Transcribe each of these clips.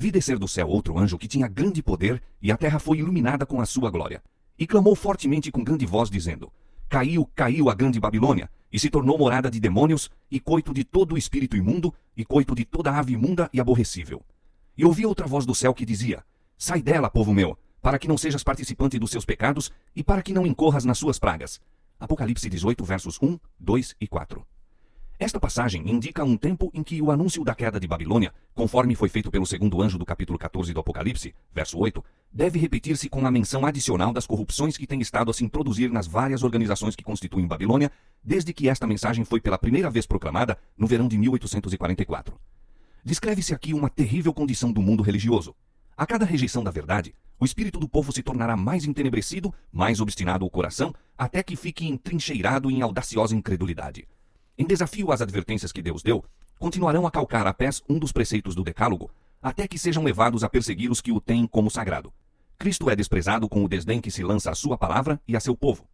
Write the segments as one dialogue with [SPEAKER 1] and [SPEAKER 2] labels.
[SPEAKER 1] Vi descer do céu outro anjo que tinha grande poder, e a terra foi iluminada com a sua glória. E clamou fortemente com grande voz, dizendo: Caiu, caiu a grande Babilônia, e se tornou morada de demônios, e coito de todo o espírito imundo, e coito de toda ave imunda e aborrecível. E ouvi outra voz do céu que dizia: Sai dela, povo meu, para que não sejas participante dos seus pecados, e para que não incorras nas suas pragas. Apocalipse 18, versos 1, 2 e 4. Esta passagem indica um tempo em que o anúncio da queda de Babilônia, conforme foi feito pelo segundo anjo do capítulo 14 do Apocalipse, verso 8, deve repetir-se com a menção adicional das corrupções que têm estado a se introduzir nas várias organizações que constituem Babilônia, desde que esta mensagem foi pela primeira vez proclamada no verão de 1844. Descreve-se aqui uma terrível condição do mundo religioso. A cada rejeição da verdade, o espírito do povo se tornará mais entenebrecido, mais obstinado o coração, até que fique entrincheirado em audaciosa incredulidade. Em desafio às advertências que Deus deu, continuarão a calcar a pés um dos preceitos do Decálogo, até que sejam levados a perseguir os que o têm como sagrado. Cristo é desprezado com o desdém que se lança à sua palavra e a seu povo.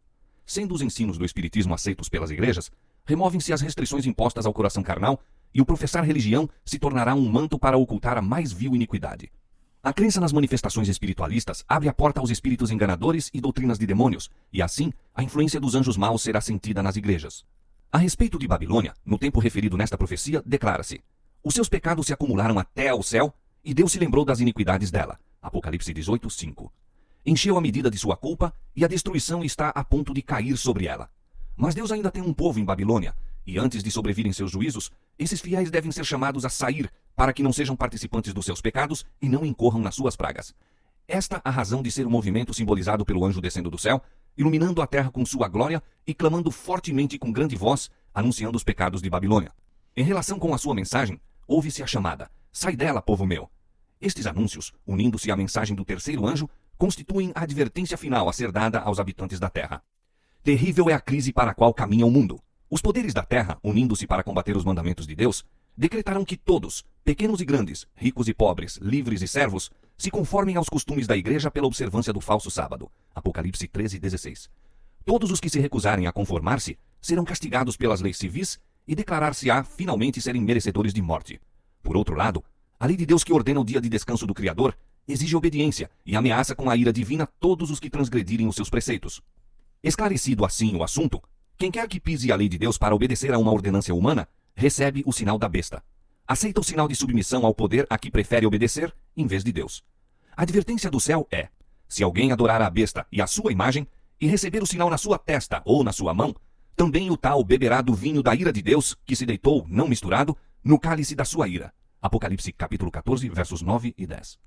[SPEAKER 1] Sendo os ensinos do Espiritismo aceitos pelas igrejas, removem-se as restrições impostas ao coração carnal, e o professar religião se tornará um manto para ocultar a mais vil iniquidade. A crença nas manifestações espiritualistas abre a porta aos espíritos enganadores e doutrinas de demônios, e assim a influência dos anjos maus será sentida nas igrejas. A respeito de Babilônia, no tempo referido nesta profecia, declara-se: Os seus pecados se acumularam até ao céu, e Deus se lembrou das iniquidades dela. Apocalipse 18, 5. Encheu a medida de sua culpa, e a destruição está a ponto de cair sobre ela. Mas Deus ainda tem um povo em Babilônia, e antes de sobrevirem seus juízos, esses fiéis devem ser chamados a sair, para que não sejam participantes dos seus pecados e não incorram nas suas pragas. Esta a razão de ser o movimento simbolizado pelo anjo descendo do céu, iluminando a terra com sua glória e clamando fortemente com grande voz, anunciando os pecados de Babilônia. Em relação com a sua mensagem, ouve-se a chamada: Sai dela, povo meu! Estes anúncios, unindo-se à mensagem do terceiro anjo, constituem a advertência final a ser dada aos habitantes da terra. Terrível é a crise para a qual caminha o mundo. Os poderes da terra, unindo-se para combater os mandamentos de Deus, decretaram que todos, pequenos e grandes, ricos e pobres, livres e servos, se conformem aos costumes da igreja pela observância do falso sábado. Apocalipse 13, 16. Todos os que se recusarem a conformar-se serão castigados pelas leis civis e declarar-se-á finalmente serem merecedores de morte. Por outro lado, a lei de Deus que ordena o dia de descanso do Criador exige obediência e ameaça com a ira divina todos os que transgredirem os seus preceitos. Esclarecido assim o assunto, quem quer que pise a lei de Deus para obedecer a uma ordenância humana, recebe o sinal da besta. Aceita o sinal de submissão ao poder a que prefere obedecer, em vez de Deus. A advertência do céu é: se alguém adorar a besta e a sua imagem, e receber o sinal na sua testa ou na sua mão, também o tal beberá do vinho da ira de Deus, que se deitou, não misturado, no cálice da sua ira. Apocalipse capítulo 14, versos 9 e 10.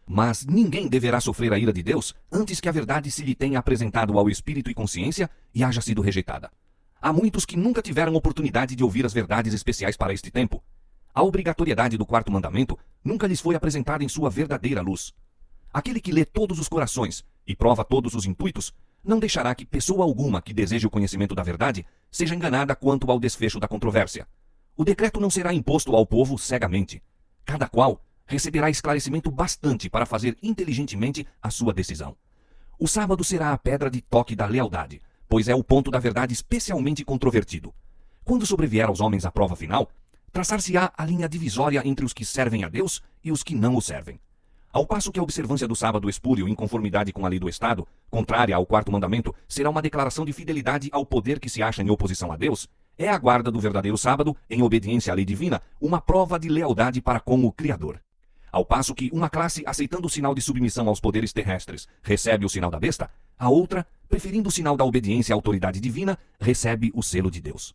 [SPEAKER 1] Mas ninguém deverá sofrer a ira de Deus antes que a verdade se lhe tenha apresentado ao espírito e consciência e haja sido rejeitada. Há muitos que nunca tiveram oportunidade de ouvir as verdades especiais para este tempo. A obrigatoriedade do quarto mandamento nunca lhes foi apresentada em sua verdadeira luz. Aquele que lê todos os corações e prova todos os intuitos, não deixará que pessoa alguma que deseje o conhecimento da verdade seja enganada quanto ao desfecho da controvérsia. O decreto não será imposto ao povo cegamente. Cada qual receberá esclarecimento bastante para fazer inteligentemente a sua decisão. O sábado será a pedra de toque da lealdade, pois é o ponto da verdade especialmente controvertido. Quando sobrevier aos homens a prova final, traçar-se-á a linha divisória entre os que servem a Deus e os que não o servem. Ao passo que a observância do sábado espúrio em conformidade com a lei do Estado, contrária ao quarto mandamento, será uma declaração de fidelidade ao poder que se acha em oposição a Deus, é a guarda do verdadeiro sábado, em obediência à lei divina, uma prova de lealdade para com o Criador. Ao passo que uma classe, aceitando o sinal de submissão aos poderes terrestres, recebe o sinal da besta, a outra, preferindo o sinal da obediência à autoridade divina, recebe o selo de Deus.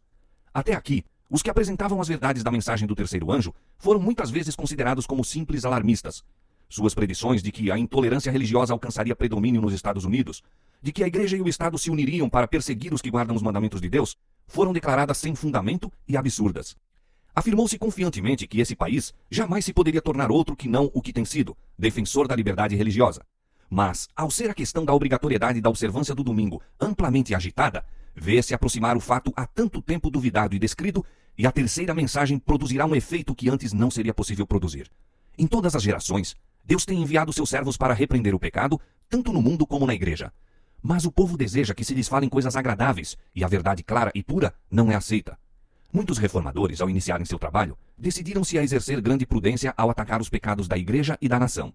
[SPEAKER 1] Até aqui, os que apresentavam as verdades da mensagem do terceiro anjo foram muitas vezes considerados como simples alarmistas. Suas predições de que a intolerância religiosa alcançaria predomínio nos Estados Unidos, de que a igreja e o Estado se uniriam para perseguir os que guardam os mandamentos de Deus, foram declaradas sem fundamento e absurdas. Afirmou-se confiantemente que esse país jamais se poderia tornar outro que não o que tem sido, defensor da liberdade religiosa. Mas, ao ser a questão da obrigatoriedade da observância do domingo amplamente agitada, vê-se aproximar o fato há tanto tempo duvidado e descrido, e a terceira mensagem produzirá um efeito que antes não seria possível produzir. Em todas as gerações, Deus tem enviado seus servos para repreender o pecado, tanto no mundo como na igreja. Mas o povo deseja que se lhes falem coisas agradáveis, e a verdade clara e pura não é aceita. Muitos reformadores, ao iniciarem seu trabalho, decidiram-se a exercer grande prudência ao atacar os pecados da igreja e da nação.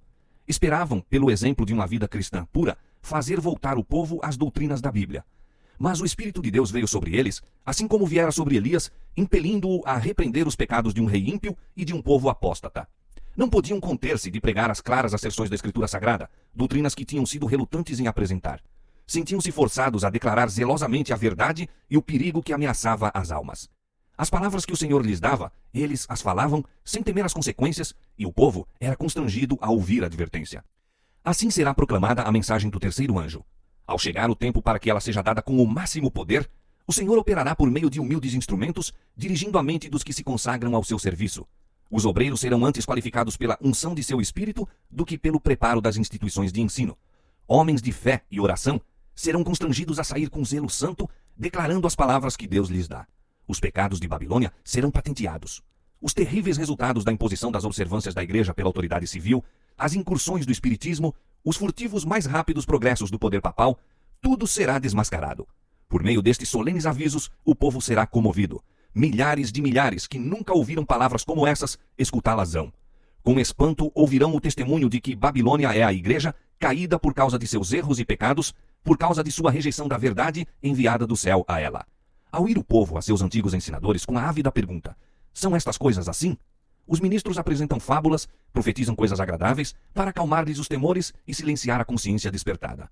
[SPEAKER 1] Esperavam, pelo exemplo de uma vida cristã pura, fazer voltar o povo às doutrinas da Bíblia. Mas o Espírito de Deus veio sobre eles, assim como viera sobre Elias, impelindo-o a repreender os pecados de um rei ímpio e de um povo apóstata. Não podiam conter-se de pregar as claras asserções da Escritura Sagrada, doutrinas que tinham sido relutantes em apresentar. Sentiam-se forçados a declarar zelosamente a verdade e o perigo que ameaçava as almas. As palavras que o Senhor lhes dava, eles as falavam sem temer as consequências, e o povo era constrangido a ouvir a advertência. Assim será proclamada a mensagem do terceiro anjo. Ao chegar o tempo para que ela seja dada com o máximo poder, o Senhor operará por meio de humildes instrumentos, dirigindo a mente dos que se consagram ao seu serviço. Os obreiros serão antes qualificados pela unção de seu espírito do que pelo preparo das instituições de ensino. Homens de fé e oração serão constrangidos a sair com zelo santo, declarando as palavras que Deus lhes dá. Os pecados de Babilônia serão patenteados. Os terríveis resultados da imposição das observâncias da igreja pela autoridade civil, as incursões do espiritismo, os furtivos mais rápidos progressos do poder papal, tudo será desmascarado. Por meio destes solenes avisos, o povo será comovido. Milhares de milhares que nunca ouviram palavras como essas, escutá-las-ão. Com espanto ouvirão o testemunho de que Babilônia é a igreja, caída por causa de seus erros e pecados, por causa de sua rejeição da verdade enviada do céu a ela. Ao ir o povo a seus antigos ensinadores com a ávida pergunta: são estas coisas assim? Os ministros apresentam fábulas, profetizam coisas agradáveis, para acalmar-lhes os temores e silenciar a consciência despertada.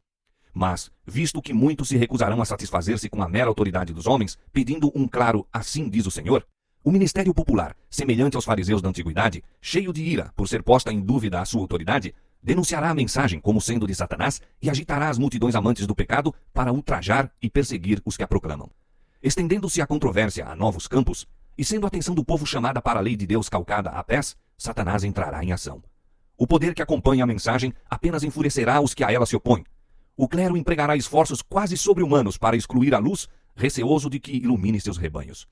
[SPEAKER 1] Mas, visto que muitos se recusarão a satisfazer-se com a mera autoridade dos homens, pedindo um claro "assim diz o Senhor", o ministério popular, semelhante aos fariseus da antiguidade, cheio de ira por ser posta em dúvida a sua autoridade, denunciará a mensagem como sendo de Satanás e agitará as multidões amantes do pecado para ultrajar e perseguir os que a proclamam. Estendendo-se a controvérsia a novos campos, e sendo a atenção do povo chamada para a lei de Deus calcada a pés, Satanás entrará em ação. O poder que acompanha a mensagem apenas enfurecerá os que a ela se opõem. O clero empregará esforços quase sobre-humanos para excluir a luz, receoso de que ilumine seus rebanhos.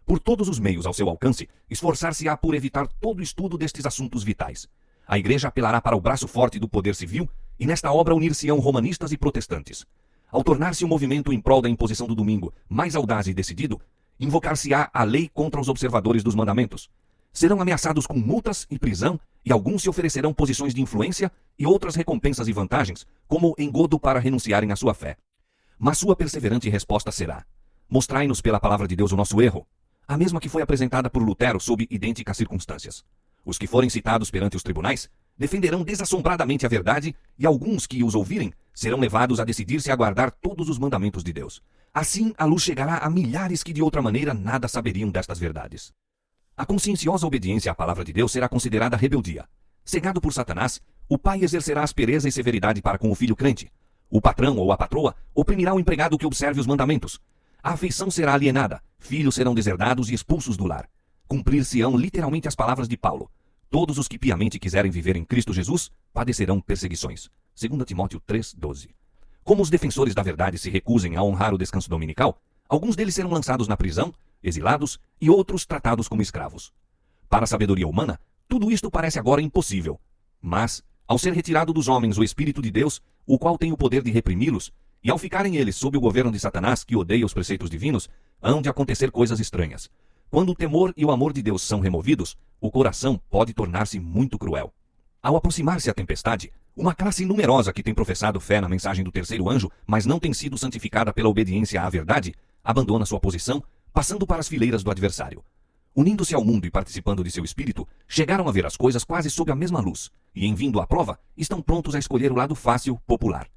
[SPEAKER 1] Por todos os meios ao seu alcance, esforçar-se-á por evitar todo estudo destes assuntos vitais. A igreja apelará para o braço forte do poder civil, e nesta obra unir-se-ão romanistas e protestantes. Ao tornar-se o movimento em prol da imposição do domingo mais audaz e decidido, invocar-se-á a lei contra os observadores dos mandamentos. Serão ameaçados com multas e prisão, e alguns se oferecerão posições de influência e outras recompensas e vantagens, como engodo para renunciarem à sua fé. Mas sua perseverante resposta será: mostrai-nos pela palavra de Deus o nosso erro, a mesma que foi apresentada por Lutero sob idênticas circunstâncias. Os que forem citados perante os tribunais defenderão desassombradamente a verdade, e alguns que os ouvirem serão levados a decidir-se a guardar todos os mandamentos de Deus. Assim, a luz chegará a milhares que de outra maneira nada saberiam destas verdades. A conscienciosa obediência à palavra de Deus será considerada rebeldia. Cegado por Satanás, o pai exercerá aspereza e severidade para com o filho crente. O patrão ou a patroa oprimirá o empregado que observe os mandamentos. A afeição será alienada, filhos serão deserdados e expulsos do lar. Cumprir-se-ão literalmente as palavras de Paulo: todos os que piamente quiserem viver em Cristo Jesus padecerão perseguições. 2 Timóteo 3:12. Como os defensores da verdade se recusem a honrar o descanso dominical, alguns deles serão lançados na prisão, exilados e outros tratados como escravos. Para a sabedoria humana, tudo isto parece agora impossível. Mas, ao ser retirado dos homens o Espírito de Deus, o qual tem o poder de reprimi-los, e ao ficarem eles sob o governo de Satanás, que odeia os preceitos divinos, hão de acontecer coisas estranhas. Quando o temor e o amor de Deus são removidos, o coração pode tornar-se muito cruel. Ao aproximar-se a tempestade, uma classe numerosa que tem professado fé na mensagem do terceiro anjo, mas não tem sido santificada pela obediência à verdade, abandona sua posição, passando para as fileiras do adversário. Unindo-se ao mundo e participando de seu espírito, chegaram a ver as coisas quase sob a mesma luz, e em vindo à prova, estão prontos a escolher o lado fácil, popular.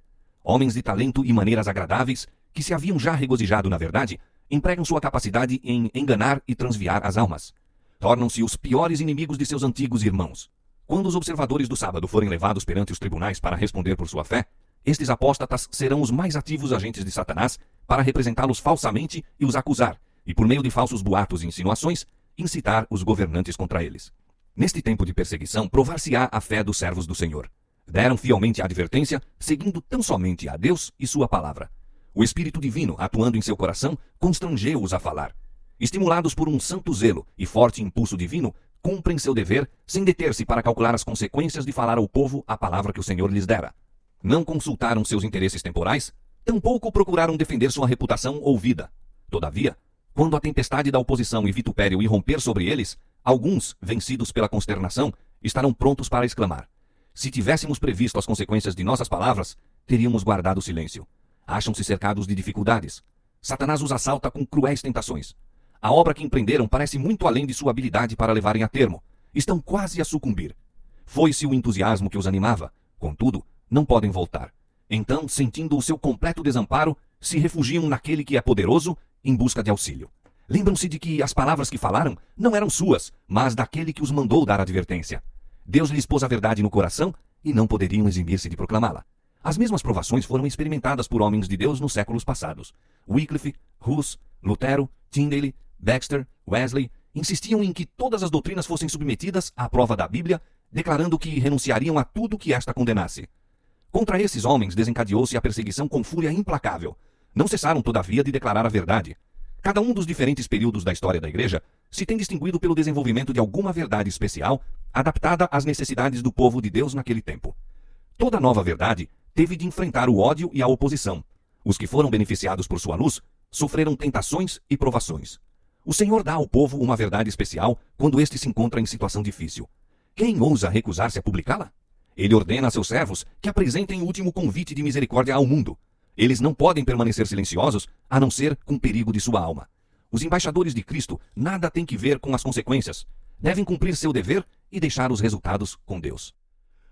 [SPEAKER 1] Homens de talento e maneiras agradáveis, que se haviam já regozijado na verdade, empregam sua capacidade em enganar e transviar as almas. Tornam-se os piores inimigos de seus antigos irmãos. Quando os observadores do sábado forem levados perante os tribunais para responder por sua fé, estes apóstatas serão os mais ativos agentes de Satanás para representá-los falsamente e os acusar, e por meio de falsos boatos e insinuações, incitar os governantes contra eles. Neste tempo de perseguição, provar-se-á a fé dos servos do Senhor. Deram fielmente a advertência, seguindo tão somente a Deus e sua palavra. O Espírito Divino, atuando em seu coração, constrangeu-os a falar. Estimulados por um santo zelo e forte impulso divino, cumprem seu dever, sem deter-se para calcular as consequências de falar ao povo a palavra que o Senhor lhes dera. Não consultaram seus interesses temporais, tampouco procuraram defender sua reputação ou vida. Todavia, Quando a tempestade da oposição e vitupério irromper sobre eles, alguns, vencidos pela consternação, estarão prontos para exclamar: se tivéssemos previsto as consequências de nossas palavras, teríamos guardado silêncio. Acham-se cercados de dificuldades. Satanás os assalta com cruéis tentações. A obra que empreenderam parece muito além de sua habilidade para levarem a termo. Estão quase a sucumbir. Foi-se o entusiasmo que os animava. Contudo, não podem voltar. Então, sentindo o seu completo desamparo, se refugiam naquele que é poderoso em busca de auxílio. Lembram-se de que as palavras que falaram não eram suas, mas daquele que os mandou dar advertência. Deus lhes pôs a verdade no coração e não poderiam eximir-se de proclamá-la. As mesmas provações foram experimentadas por homens de Deus nos séculos passados. Wycliffe, Hus, Lutero, Tyndale, Baxter, Wesley insistiam em que todas as doutrinas fossem submetidas à prova da Bíblia, declarando que renunciariam a tudo que esta condenasse. Contra esses homens desencadeou-se a perseguição com fúria implacável. Não cessaram, todavia, de declarar a verdade. Cada um dos diferentes períodos da história da Igreja se tem distinguido pelo desenvolvimento de alguma verdade especial, adaptada às necessidades do povo de Deus naquele tempo. Toda nova verdade teve de enfrentar o ódio e a oposição. Os que foram beneficiados por sua luz sofreram tentações e provações. O Senhor dá ao povo uma verdade especial quando este se encontra em situação difícil. Quem ousa recusar-se a publicá-la? Ele ordena a seus servos que apresentem o último convite de misericórdia ao mundo. Eles não podem permanecer silenciosos, a não ser com perigo de sua alma. Os embaixadores de Cristo nada têm que ver com as consequências. Devem cumprir seu dever e deixar os resultados com Deus.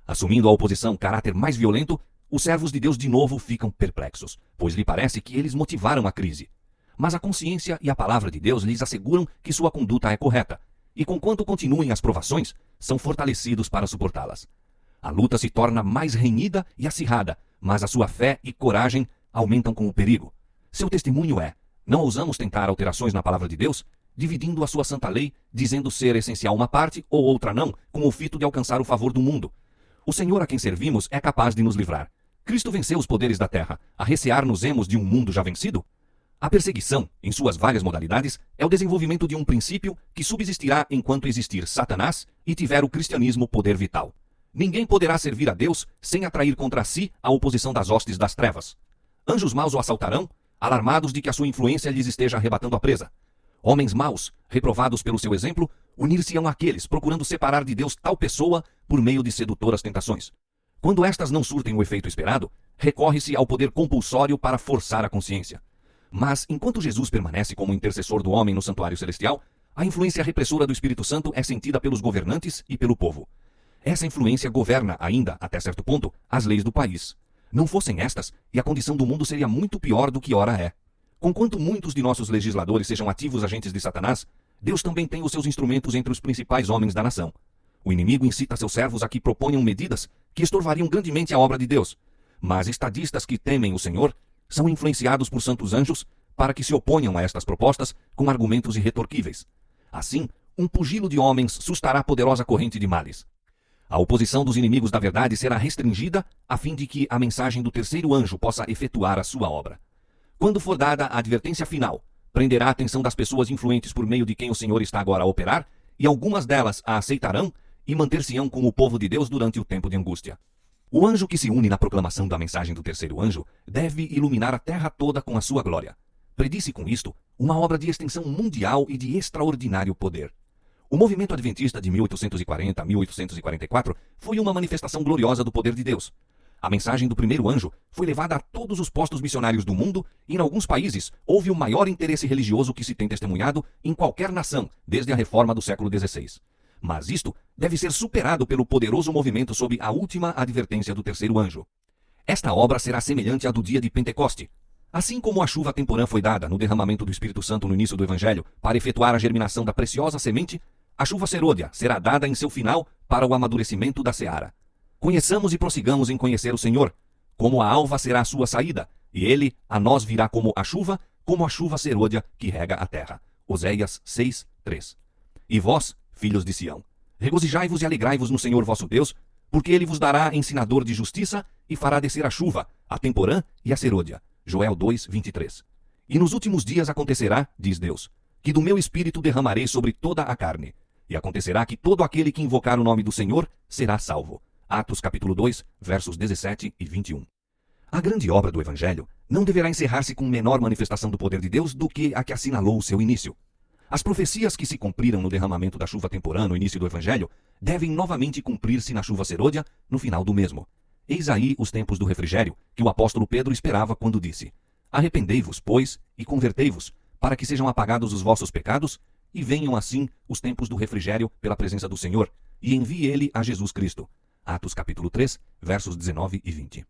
[SPEAKER 1] Assumindo a oposição caráter mais violento, os servos de Deus de novo ficam perplexos, pois lhe parece que eles motivaram a crise. Mas a consciência e a palavra de Deus lhes asseguram que sua conduta é correta, e conquanto continuem as provações, são fortalecidos para suportá-las. A luta se torna mais renhida e acirrada, mas a sua fé e coragem aumentam com o perigo. Seu testemunho é: não ousamos tentar alterações na palavra de Deus, dividindo a sua santa lei, dizendo ser essencial uma parte ou outra não, com o fito de alcançar o favor do mundo. O Senhor a quem servimos é capaz de nos livrar. Cristo venceu os poderes da terra. A recear-nos-emos de um mundo já vencido? A perseguição, em suas várias modalidades, é o desenvolvimento de um princípio que subsistirá enquanto existir Satanás e tiver o cristianismo poder vital. Ninguém poderá servir a Deus sem atrair contra si a oposição das hostes das trevas. Anjos maus o assaltarão, alarmados de que a sua influência lhes esteja arrebatando a presa. Homens maus, reprovados pelo seu exemplo, unir-se-ão àqueles, procurando separar de Deus tal pessoa por meio de sedutoras tentações. Quando estas não surtem o efeito esperado, recorre-se ao poder compulsório para forçar a consciência. Mas, enquanto Jesus permanece como intercessor do homem no santuário celestial, a influência repressora do Espírito Santo é sentida pelos governantes e pelo povo. Essa influência governa ainda, até certo ponto, as leis do país. Não fossem estas, e a condição do mundo seria muito pior do que ora é. Conquanto muitos de nossos legisladores sejam ativos agentes de Satanás, Deus também tem os seus instrumentos entre os principais homens da nação. O inimigo incita seus servos a que proponham medidas que estorvariam grandemente a obra de Deus. Mas estadistas que temem o Senhor são influenciados por santos anjos para que se oponham a estas propostas com argumentos irretorquíveis. Assim, um pugilo de homens sustará poderosa corrente de males. A oposição dos inimigos da verdade será restringida a fim de que a mensagem do terceiro anjo possa efetuar a sua obra. Quando for dada a advertência final, prenderá a atenção das pessoas influentes por meio de quem o Senhor está agora a operar, e algumas delas a aceitarão e manter-se-ão como o povo de Deus durante o tempo de angústia. O anjo que se une na proclamação da mensagem do terceiro anjo deve iluminar a terra toda com a sua glória. Predisse com isto uma obra de extensão mundial e de extraordinário poder. O movimento adventista de 1840 a 1844 foi uma manifestação gloriosa do poder de Deus. A mensagem do primeiro anjo foi levada a todos os postos missionários do mundo e em alguns países houve o maior interesse religioso que se tem testemunhado em qualquer nação desde a reforma do século XVI. Mas isto deve ser superado pelo poderoso movimento sob a última advertência do terceiro anjo. Esta obra será semelhante à do dia de Pentecoste. Assim como a chuva temporã foi dada no derramamento do Espírito Santo no início do Evangelho para efetuar a germinação da preciosa semente, a chuva serôdia será dada em seu final para o amadurecimento da seara. Conheçamos e prossigamos em conhecer o Senhor. Como a alva será a sua saída, e ele a nós virá como a chuva serôdia que rega a terra. Oséias 6, 3. E vós, filhos de Sião, regozijai-vos e alegrai-vos no Senhor vosso Deus, porque ele vos dará ensinador de justiça e fará descer a chuva, a temporã e a serôdia. Joel 2, 23. E nos últimos dias acontecerá, diz Deus, que do meu espírito derramarei sobre toda a carne. E acontecerá que todo aquele que invocar o nome do Senhor será salvo. Atos capítulo 2, versos 17 e 21. A grande obra do Evangelho não deverá encerrar-se com menor manifestação do poder de Deus do que a que assinalou o seu início. As profecias que se cumpriram no derramamento da chuva temporã no início do Evangelho devem novamente cumprir-se na chuva serôdia no final do mesmo. Eis aí os tempos do refrigério que o apóstolo Pedro esperava quando disse: Arrependei-vos, pois, e convertei-vos, para que sejam apagados os vossos pecados, e venham assim os tempos do refrigério pela presença do Senhor, e envie ele a Jesus Cristo. Atos capítulo 3, versos 19 e 20.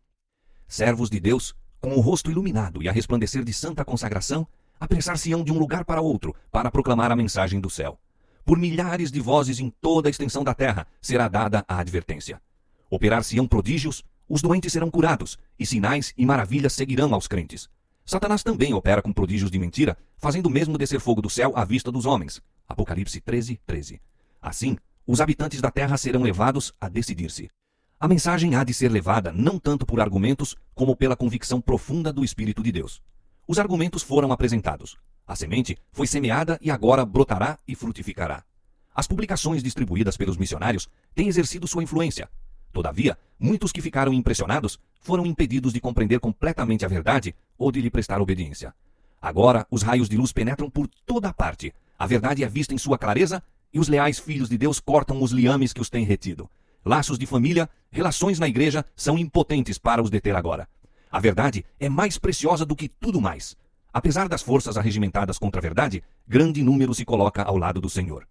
[SPEAKER 1] Servos de Deus, com o rosto iluminado e a resplandecer de santa consagração, apressar-se-ão de um lugar para outro para proclamar a mensagem do céu. Por milhares de vozes em toda a extensão da terra será dada a advertência. Operar-se-ão prodígios, os doentes serão curados, e sinais e maravilhas seguirão aos crentes. Satanás também opera com prodígios de mentira, fazendo mesmo descer fogo do céu à vista dos homens. Apocalipse 13, 13. Assim, os habitantes da terra serão levados a decidir-se. A mensagem há de ser levada não tanto por argumentos, como pela convicção profunda do Espírito de Deus. Os argumentos foram apresentados. A semente foi semeada e agora brotará e frutificará. As publicações distribuídas pelos missionários têm exercido sua influência. Todavia, muitos que ficaram impressionados foram impedidos de compreender completamente a verdade ou de lhe prestar obediência. Agora, os raios de luz penetram por toda a parte. A verdade é vista em sua clareza e os leais filhos de Deus cortam os liames que os têm retido. Laços de família, relações na igreja são impotentes para os deter agora. A verdade é mais preciosa do que tudo mais. Apesar das forças arregimentadas contra a verdade, grande número se coloca ao lado do Senhor.